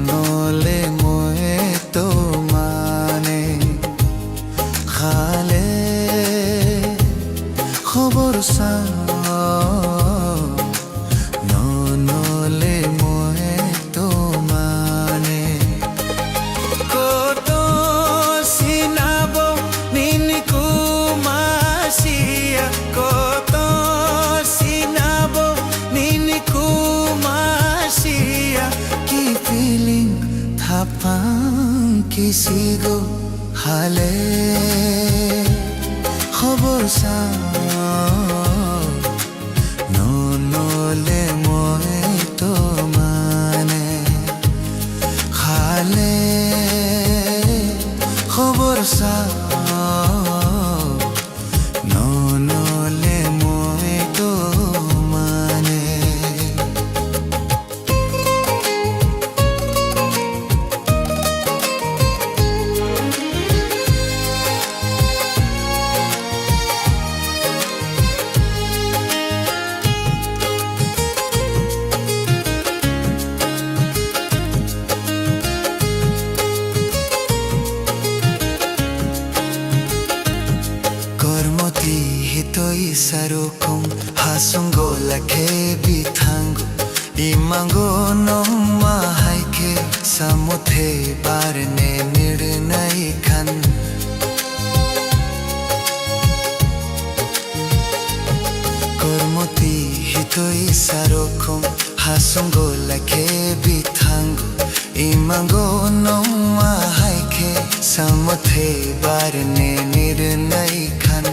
নলে মই তো মানে খালে খবর নলে মই তো মানে কত চিনাব নিনিকু মাসিয়া কত চিনাব নিনিকু মাসিয়া কি ফিলিং থাপাং কিসিগো হালে খবর নলে মই তো মানে খালে খবর নলে মই তো মানে Hitoy sarukum hasungo lake bitango imango no mahaike samuthe barne nirnai khan kormoti hitoy sarukum hasungo lake bitango imango no mahaike samuthe barne nirnai khan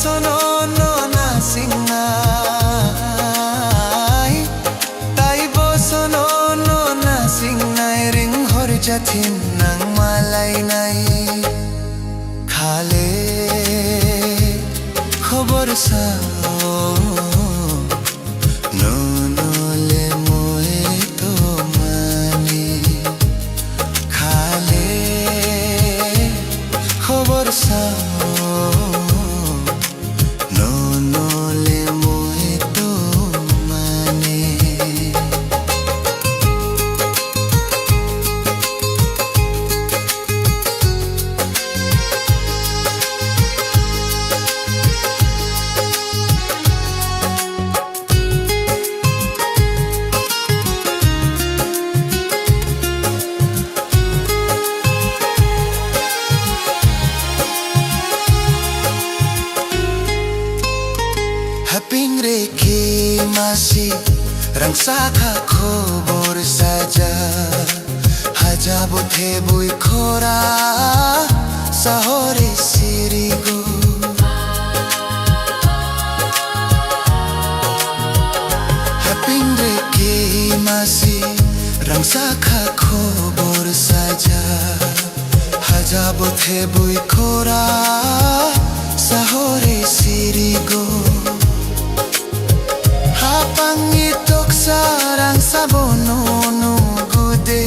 Sono no nasingnai Tai bosono no nasingnai ring hor jathin nang malai nai khale khobor nole moi to mani khale khobor নলে মই তো মানে Pingre ke masih rangsaka khobor saja hajabo the bui khora sahore sirigo Pingre ke masih rangsaka khobor saja hajabo the bui khora sahore sirigo Hapangitok sarang sabono nugude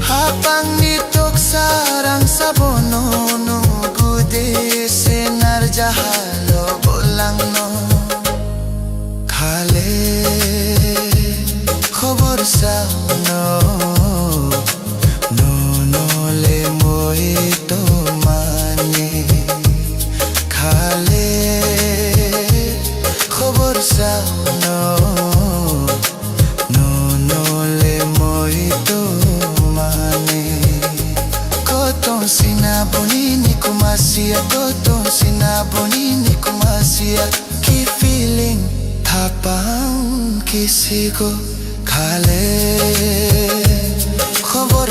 Hapangitok sarang sabono nugude Senar jahalo bolang no Khale khobor nole moi to mane Khale খবর নলে মই তো মানে কত sinaboni nikumasia kto sinaboni nikumasia ki feeling thapang kisigo khale khobor